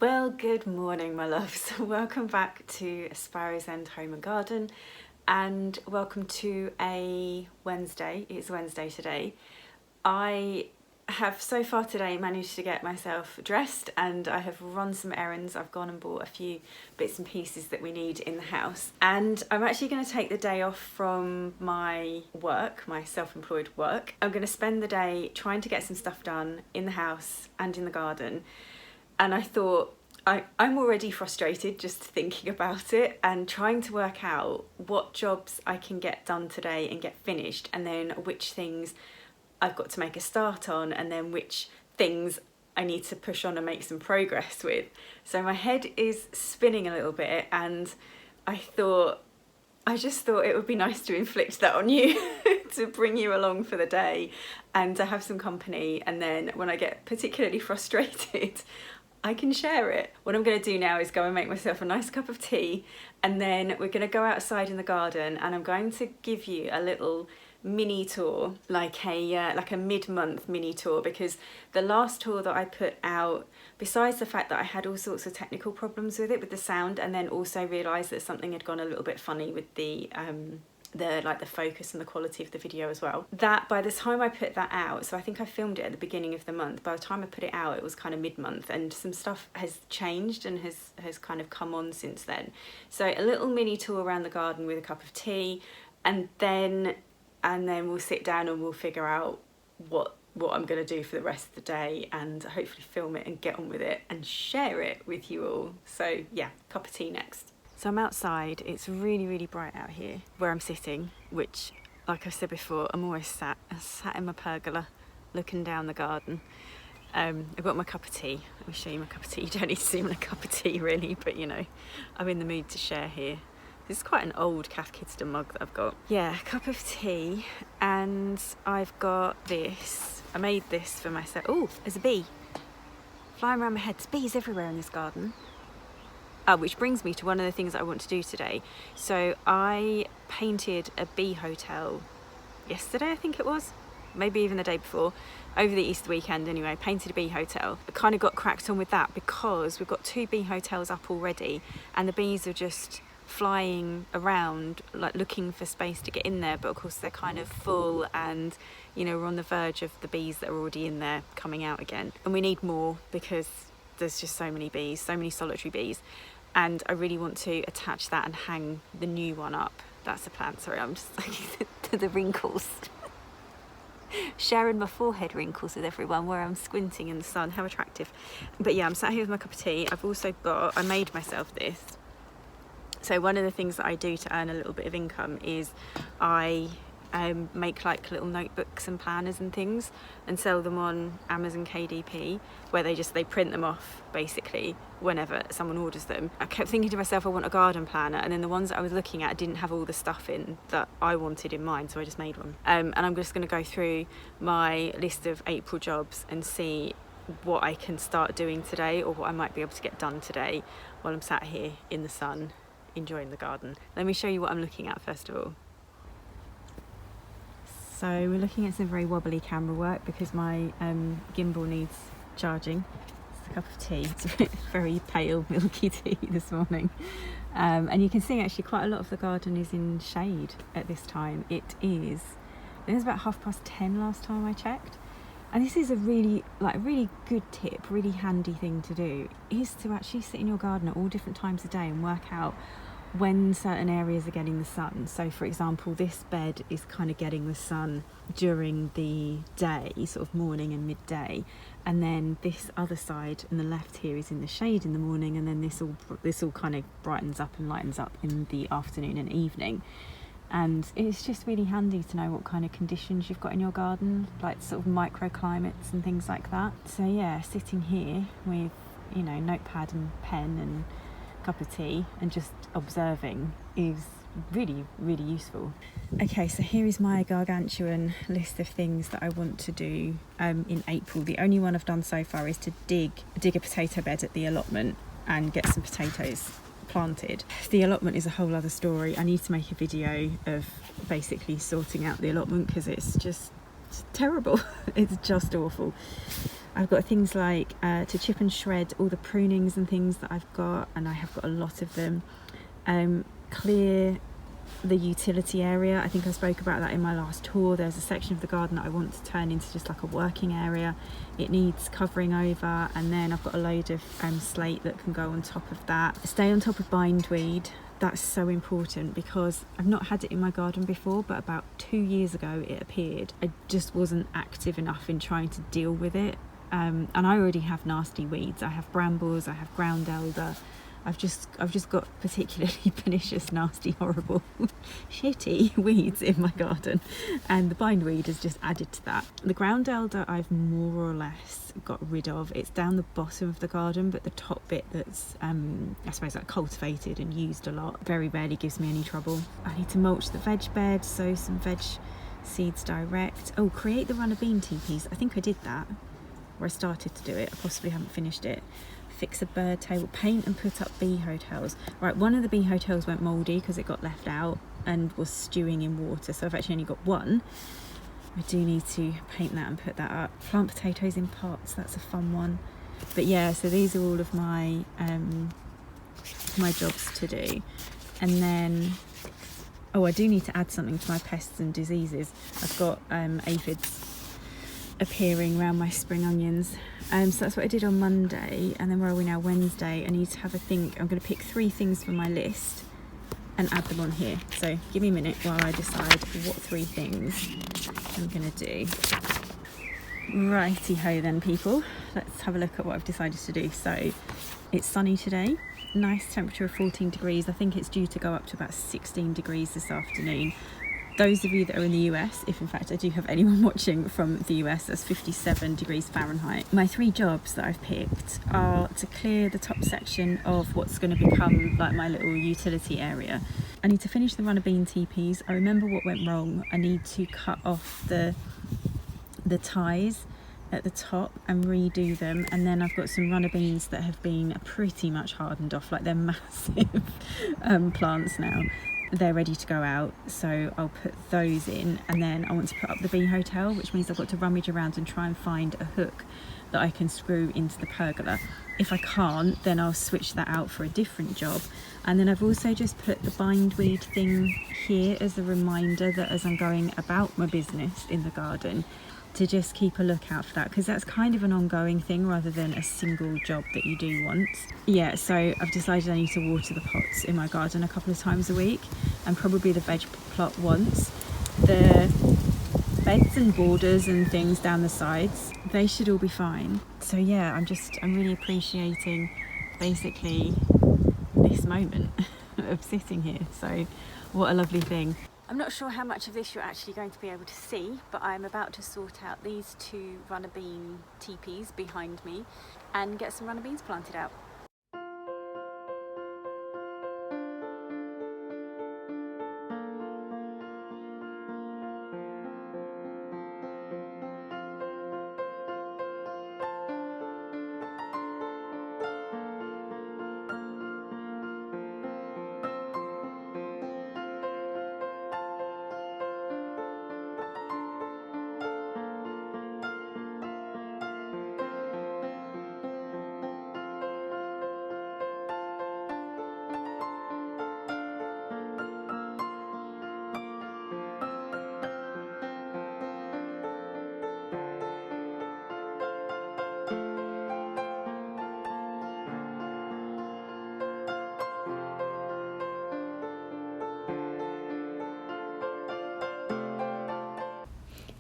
Well, good morning, my loves. Welcome back to Sparrows and Home and Garden, and welcome to a Wednesday. It's Wednesday today. I have so far today managed to get myself dressed, and I have run some errands. I've gone and bought a few bits and pieces that we need in the house, and I'm actually going to take the day off from my work, my self-employed work. I'm going to spend the day trying to get some stuff done in the house and in the garden. And I thought, I'm already frustrated just thinking about it and trying to work out what jobs I can get done today and get finished, and then which things I've got to make a start on, and then which things I need to push on and make some progress with. So my head is spinning a little bit, and I just thought it would be nice to inflict that on you, to bring you along for the day and to have some company. And then when I get particularly frustrated, I can share it. What I'm going to do now is go and make myself a nice cup of tea, and then we're going to go outside in the garden, and I'm going to give you a little mini tour, like a mid-month mini tour, because the last tour that I put out, besides the fact that I had all sorts of technical problems with it, with the sound, and then also realised that something had gone a little bit funny with the focus and the quality of the video as well, that by the time I put that out, so I think I filmed it at the beginning of the month, by the time I put it out it was kind of mid-month, and some stuff has changed and has kind of come on since then. So a little mini tour around the garden with a cup of tea, and then we'll sit down and we'll figure out what I'm going to do for the rest of the day, and hopefully film it and get on with it and share it with you all. So yeah, cup of tea next. So I'm outside, it's really, really bright out here where I'm sitting, which, like I said before, I'm always sat in my pergola looking down the garden. I've got my cup of tea. Let me show you my cup of tea. You don't need to see my cup of tea really, but you know, I'm in the mood to share here. This is quite an old Cath Kidston mug that I've got. Yeah, a cup of tea, and I've got this. I made this for myself. Oh, there's a bee flying around my head. There's bees everywhere in this garden. Which brings me to one of the things that I want to do today. So I painted a bee hotel yesterday, I think it was, maybe even the day before, over the Easter weekend anyway. Painted a bee hotel. I kind of got cracked on with that because we've got 2 bee hotels up already, and the bees are just flying around like looking for space to get in there, but of course they're kind of full, and you know, we're on the verge of the bees that are already in there coming out again, and we need more because there's just so many bees, so many solitary bees. And I really want to attach that and hang the new one up. That's the plan. Sorry, I'm just looking at the wrinkles. Sharing my forehead wrinkles with everyone where I'm squinting in the sun. How attractive. But yeah, I'm sat here with my cup of tea. I've also got, I made myself this. So one of the things that I do to earn a little bit of income is I make like little notebooks and planners and things, and sell them on Amazon KDP, where they print them off basically whenever someone orders them. I kept thinking to myself, I want a garden planner, and then the ones that I was looking at didn't have all the stuff in that I wanted in mind, so I just made one. And I'm just going to go through my list of April jobs and see what I can start doing today, or what I might be able to get done today while I'm sat here in the sun enjoying the garden. Let me show you what I'm looking at first of all. So we're looking at some very wobbly camera work because my gimbal needs charging. It's a cup of tea. It's very pale milky tea this morning. And you can see actually quite a lot of the garden is in shade at this time. It is about 10:30 last time I checked. And this is a really good tip, really handy thing to do, is to actually sit in your garden at all different times of day and work out when certain areas are getting the sun. So for example, this bed is kind of getting the sun during the day, sort of morning and midday, and then this other side on the left here is in the shade in the morning, and then this all kind of brightens up and lightens up in the afternoon and evening. And it's just really handy to know what kind of conditions you've got in your garden, like sort of microclimates and things like that. So yeah, sitting here with, you know, notepad and pen and cup of tea and just observing is really, really useful. Okay, so here is my gargantuan list of things that I want to do in April. The only one I've done so far is to dig a potato bed at the allotment and get some potatoes planted. The allotment is a whole other story. I need to make a video of basically sorting out the allotment because it's just terrible. It's just awful. I've got things like to chip and shred all the prunings and things that I've got, and I have got a lot of them. Clear the utility area. I think I spoke about that in my last tour. There's a section of the garden that I want to turn into just like a working area. It needs covering over, and then I've got a load of slate that can go on top of that. Stay on top of bindweed. That's so important because I've not had it in my garden before, but about 2 years ago it appeared. I just wasn't active enough in trying to deal with it, and I already have nasty weeds. I have brambles, I have ground elder. I've just got particularly pernicious, nasty, horrible, shitty weeds in my garden, and the bindweed has just added to that. The ground elder I've more or less got rid of. It's down the bottom of the garden, but the top bit that's I suppose like cultivated and used a lot very rarely gives me any trouble. I need to mulch the veg bed, sow some veg seeds direct. Oh, create the runner bean teepees. I think I did that, or I started to do it. I possibly haven't finished it. Fix a bird table, paint and put up bee hotels. Right, one of the bee hotels went mouldy because it got left out and was stewing in water, so I've actually only got one. I do need to paint that and put that up. Plant potatoes in pots, that's a fun one. But yeah, so these are all of my my jobs to do. And then, oh, I do need to add something to my pests and diseases. I've got aphids appearing around my spring onions. So that's what I did on Monday, and then where are we now? Wednesday. I need to have a think. I'm going to pick 3 things from my list and add them on here. So give me a minute while I decide what 3 things I'm going to do. Righty ho then, people. Let's have a look at what I've decided to do. So it's sunny today. Nice temperature of 14 degrees. I think it's due to go up to about 16 degrees this afternoon. Those of you that are in the US, if in fact I do have anyone watching from the US, that's 57 degrees Fahrenheit. My 3 jobs that I've picked are to clear the top section of what's going to become like my little utility area. I need to finish the runner bean teepees. I remember what went wrong. I need to cut off the ties at the top and redo them, and then I've got some runner beans that have been pretty much hardened off, like they're massive plants now. They're ready to go out, so I'll put those in, and then I want to put up the bee hotel, which means I've got to rummage around and try and find a hook that I can screw into the pergola. If I can't, then I'll switch that out for a different job. And then I've also just put the bindweed thing here as a reminder that as I'm going about my business in the garden, to just keep a lookout for that, because that's kind of an ongoing thing rather than a single job that you do once. Yeah, so I've decided I need to water the pots in my garden a couple of times a week, and probably the veg plot once. The beds and borders and things down the sides, they should all be fine. So yeah, I'm really appreciating basically this moment of sitting here. So what a lovely thing. I'm not sure how much of this you're actually going to be able to see, but I'm about to sort out these 2 runner bean teepees behind me and get some runner beans planted out.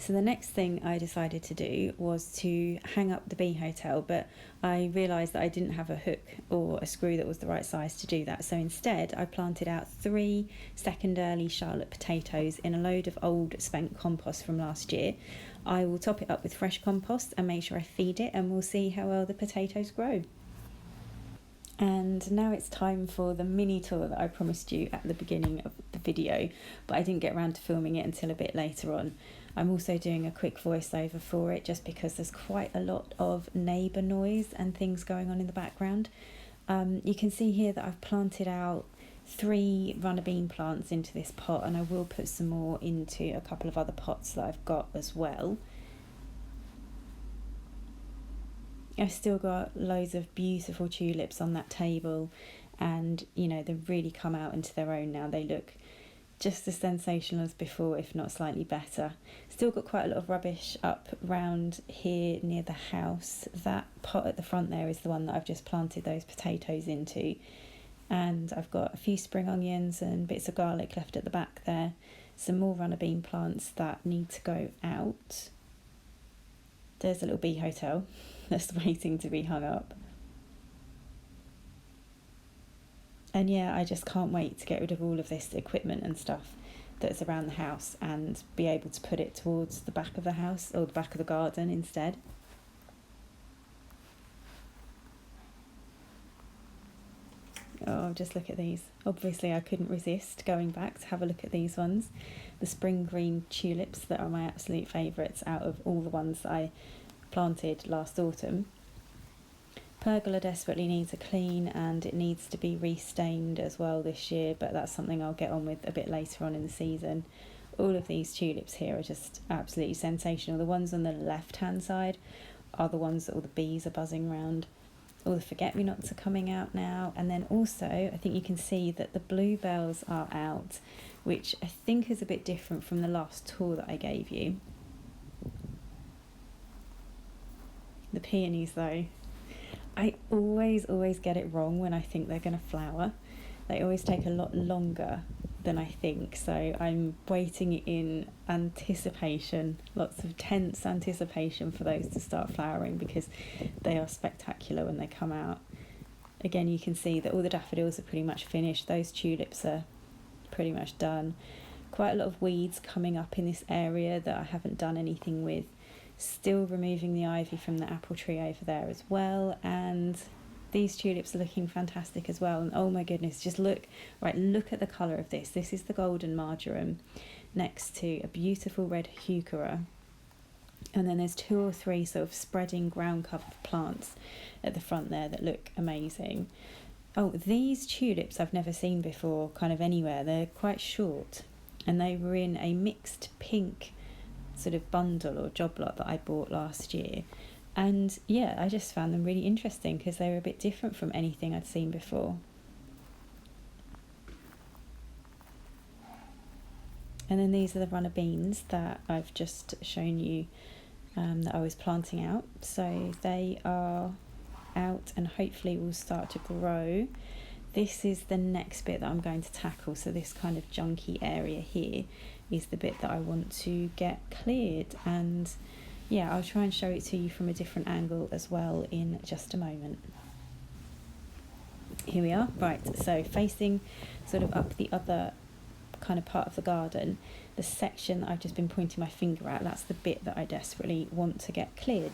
So the next thing I decided to do was to hang up the bee hotel, but I realised that I didn't have a hook or a screw that was the right size to do that. So instead I planted out 3 second early Charlotte potatoes in a load of old spent compost from last year. I will top it up with fresh compost and make sure I feed it, and we'll see how well the potatoes grow. And now it's time for the mini tour that I promised you at the beginning of the video, but I didn't get around to filming it until a bit later on. I'm also doing a quick voiceover for it just because there's quite a lot of neighbour noise and things going on in the background. You can see here that I've planted out 3 runner bean plants into this pot, and I will put some more into a couple of other pots that I've got as well. I've still got loads of beautiful tulips on that table, and they've really come out into their own now. They look just as sensational as before, if not slightly better. Still got quite a lot of rubbish up round here near the house. That pot at the front there is the one that I've just planted those potatoes into, and I've got a few spring onions and bits of garlic left at the back there. Some more runner bean plants that need to go out. There's a little bee hotel that's waiting to be hung up. And yeah, I just can't wait to get rid of all of this equipment and stuff that's around the house and be able to put it towards the back of the house or the back of the garden instead. Oh, just look at these. Obviously I couldn't resist going back to have a look at these ones. The spring green tulips that are my absolute favourites out of all the ones that I planted last autumn. Pergola desperately needs a clean, and it needs to be restained as well this year, but that's something I'll get on with a bit later on in the season. All of these tulips here are just absolutely sensational. The ones on the left hand side are the ones that all the bees are buzzing around. All the forget-me-nots are coming out now, and then also I think you can see that the bluebells are out, which I think is a bit different from the last tour that I gave you. The peonies though, I always get it wrong when I think they're going to flower. They always take a lot longer than I think, so I'm waiting in anticipation, lots of tense anticipation for those to start flowering, because they are spectacular when they come out. Again, you can see that all the daffodils are pretty much finished. Those tulips are pretty much done. Quite a lot of weeds coming up in this area that I haven't done anything with. Still removing the ivy from the apple tree over there as well, and these tulips are looking fantastic as well. And oh my goodness, just look at the colour of this. This is the golden marjoram next to a beautiful red heuchera, and then there's 2 or 3 sort of spreading ground cover plants at the front there that look amazing. Oh, these tulips I've never seen before kind of anywhere. They're quite short, and they were in a mixed pink sort of bundle or job lot that I bought last year, and yeah, I just found them really interesting because they were a bit different from anything I'd seen before. And then these are the runner beans that I've just shown you that I was planting out. So they are out and hopefully will start to grow. This is the next bit that I'm going to tackle. So this kind of junky area here is the bit that I want to get cleared, and yeah, I'll try and show it to you from a different angle as well in just a moment. Here we are. Right, so facing sort of up the other kind of part of the garden, the section that I've just been pointing my finger at, that's the bit that I desperately want to get cleared.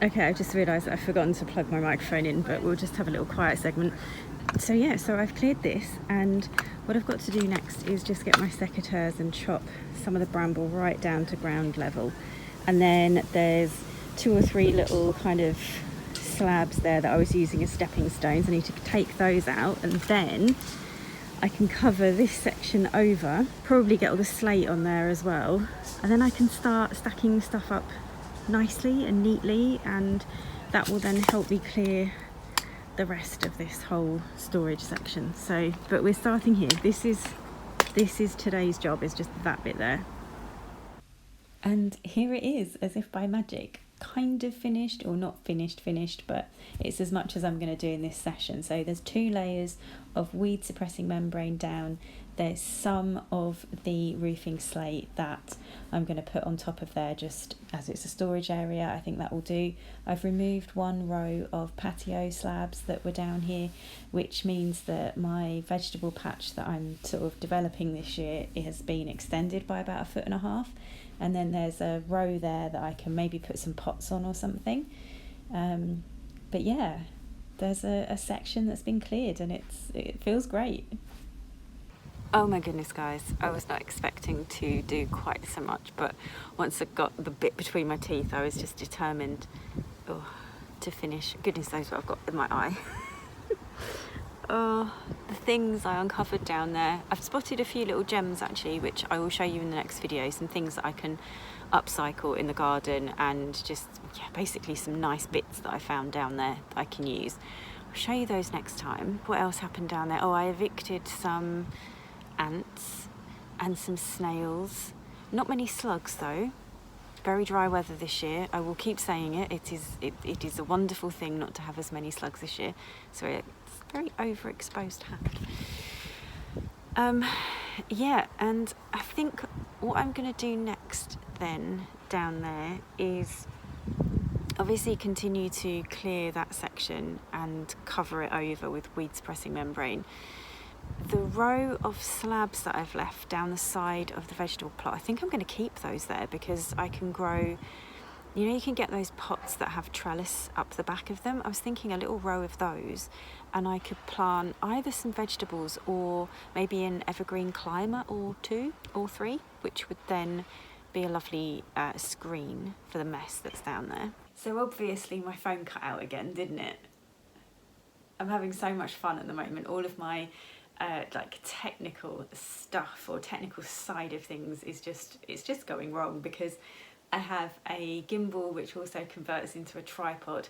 Okay, I've just realised that I've forgotten to plug my microphone in, but we'll just have a little quiet segment. So yeah, so I've cleared this, and what I've got to do next is just get my secateurs and chop some of the bramble right down to ground level. And then there's 2 or 3 little kind of slabs there that I was using as stepping stones. I need to take those out, and then I can cover this section over, probably get all the slate on there as well, and then I can start stacking stuff up nicely and neatly, and that will then help me clear the rest of this whole storage section. So, but we're starting here. This is today's job, is just that bit there. And here it is, as if by magic, kind of finished, or not finished, but it's as much as I'm going to do in this session. So there's 2 layers of weed suppressing membrane down. There's some of the roofing slate that I'm going to put on top of there just as it's a storage area. I think that will do. I've removed 1 row of patio slabs that were down here, which means that my vegetable patch that I'm sort of developing this year, it has been extended by about 1.5 feet. And then there's a row there that I can maybe put some pots on or something. But yeah, there's a section that's been cleared, and it feels great. Oh my goodness, guys, I was not expecting to do quite so much, but once I got the bit between my teeth, I was just determined to finish. Goodness knows what I've got in my eye. Oh, the things I uncovered down there. I've spotted a few little gems actually, which I will show you in the next video, some things that I can upcycle in the garden, and just, yeah, basically some nice bits that I found down there that I can use. I'll show you those next time. What else happened down there? Oh, I evicted some ants and some snails. Not many slugs though. Very dry weather this year. I will keep saying it. It is a wonderful thing not to have as many slugs this year. So it's very overexposed hand. Yeah, and I think what I'm going to do next then down there is obviously continue to clear that section and cover it over with weed suppressing membrane. The row of slabs that I've left down the side of the vegetable plot, I think I'm going to keep those there because I can grow, you know, you can get those pots that have trellis up the back of them. I was thinking a little row of those, and I could plant either some vegetables or maybe an evergreen climber or 2 or 3, which would then be a lovely screen for the mess that's down there. So obviously my phone cut out again, didn't it? I'm having so much fun at the moment. All of my like technical stuff or technical side of things is just going wrong because I have a gimbal which also converts into a tripod,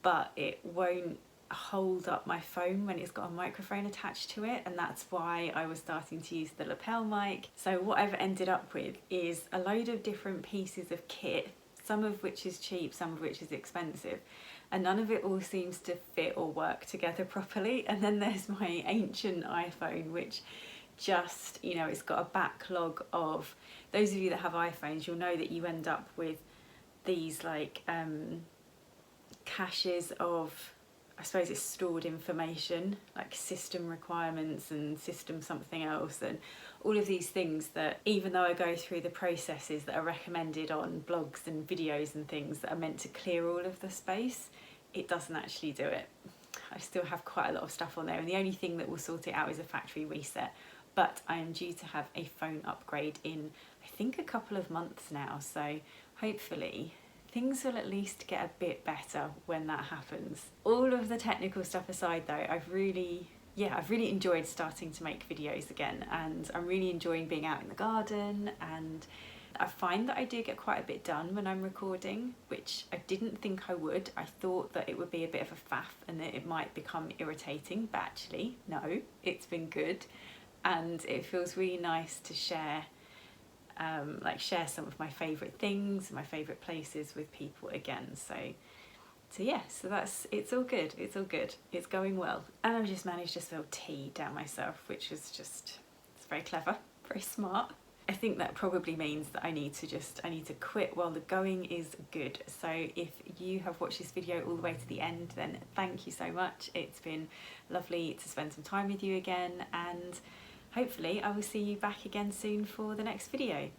but it won't hold up my phone when it's got a microphone attached to it, and that's why I was starting to use the lapel mic. So what I've ended up with is a load of different pieces of kit, some of which is cheap, some of which is expensive, and none of it all seems to fit or work together properly. And then there's my ancient iPhone, which just, you know, it's got a backlog of, those of you that have iPhones, you'll know that you end up with these like caches of, I suppose it's stored information, like system requirements and system something else, and all of these things that, even though I go through the processes that are recommended on blogs and videos and things that are meant to clear all of the space, it doesn't actually do it. I still have quite a lot of stuff on there, and the only thing that will sort it out is a factory reset. But I am due to have a phone upgrade in, I think, a couple of months now, so hopefully things will at least get a bit better when that happens. All of the technical stuff aside though, I've really enjoyed starting to make videos again, and I'm really enjoying being out in the garden, and I find that I do get quite a bit done when I'm recording, which I didn't think I would. I thought that it would be a bit of a faff and that it might become irritating, but actually no, it's been good, and it feels really nice to share share some of my favourite things, my favourite places with people again. So yeah, so it's all good, it's going well. And I've just managed to spill tea down myself, which is just, it's very clever, very smart. I think that probably means that I need to quit while the going is good. So if you have watched this video all the way to the end, then thank you so much. It's been lovely to spend some time with you again, and hopefully I will see you back again soon for the next video.